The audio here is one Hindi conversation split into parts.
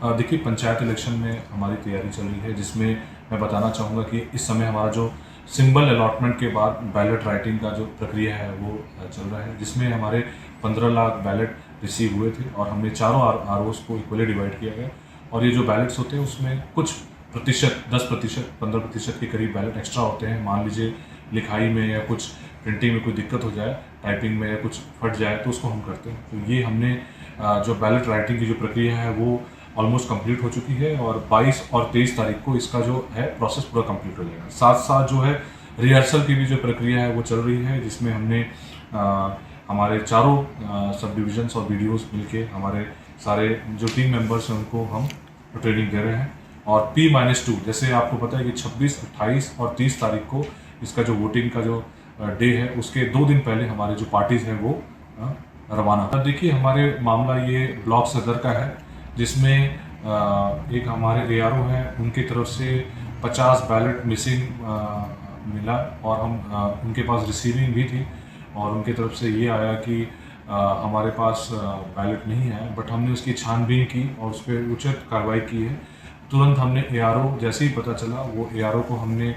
देखिए, पंचायत इलेक्शन में हमारी तैयारी चल रही है, जिसमें मैं बताना चाहूँगा कि इस समय हमारा जो सिंबल अलॉटमेंट के बाद बैलेट राइटिंग का जो प्रक्रिया है वो चल रहा है, जिसमें हमारे 15 लाख बैलेट रिसीव हुए थे और हमने चारों आरओस को इक्वली डिवाइड किया गया। और ये जो बैलेट्स होते हैं उसमें कुछ प्रतिशत 10%, 15% के करीब बैलेट एक्स्ट्रा होते हैं। मान लीजिए लिखाई में या कुछ प्रिंटिंग में कोई दिक्कत हो जाए, टाइपिंग में या कुछ फट जाए, तो उसको हम करते हैं। तो ये हमने जो बैलेट राइटिंग की जो प्रक्रिया है वो ऑलमोस्ट कंप्लीट हो चुकी है और 22 और 23 तारीख को इसका जो है प्रोसेस पूरा कंप्लीट हो जाएगा। साथ साथ जो है रिहर्सल की भी जो प्रक्रिया है वो चल रही है, जिसमें हमने हमारे चारों सब डिविजन्स और BDOs मिलके हमारे सारे जो टीम मेंबर्स हैं उनको हम ट्रेनिंग दे रहे हैं। और P-2 जैसे आपको पता है कि 26, 28 और 30 तारीख को इसका जो वोटिंग का जो डे है उसके 2 दिन पहले हमारे जो पार्टीज हैं वो रवाना। देखिए, हमारे मामला ये ब्लॉक सदर का है, जिसमें एक हमारे ARO हैं, उनकी तरफ से 50 बैलेट मिसिंग मिला और हम उनके पास रिसीविंग भी थी और उनकी तरफ से ये आया कि हमारे पास बैलेट नहीं है, बट हमने उसकी छानबीन की और उस पर उचित कार्रवाई की है। तुरंत हमने ARO, जैसे ही पता चला वो ARO को हमने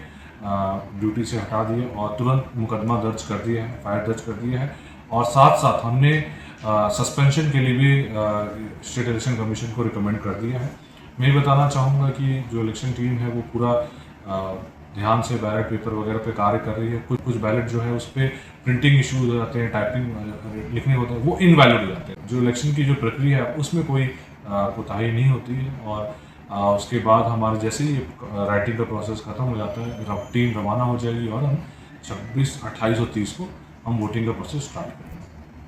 ड्यूटी से हटा दिया और तुरंत मुकदमा दर्ज कर दिया है, FIR दर्ज कर दिया है। और साथ साथ हमने सस्पेंशन के लिए भी स्टेट इलेक्शन कमीशन को रिकमेंड कर दिया है। मैं बताना चाहूँगा कि जो इलेक्शन टीम है वो पूरा ध्यान से बैलेट पेपर वगैरह पे कार्य कर रही है। कुछ बैलेट जो है उस पर प्रिंटिंग इशूज हो जाते हैं, टाइपिंग लिखने होते हैं, वो इनवैलिड हो जाते हैं। जो इलेक्शन की जो प्रक्रिया है उसमें कोई कोताही नहीं होती है और उसके बाद हमारे जैसे ही राइटिंग का प्रोसेस खत्म हो जाता है, टीम रवाना हो जाएगी और हम 26, 28 और 30 को हम वोटिंग का प्रोसेस स्टार्ट करेंगे।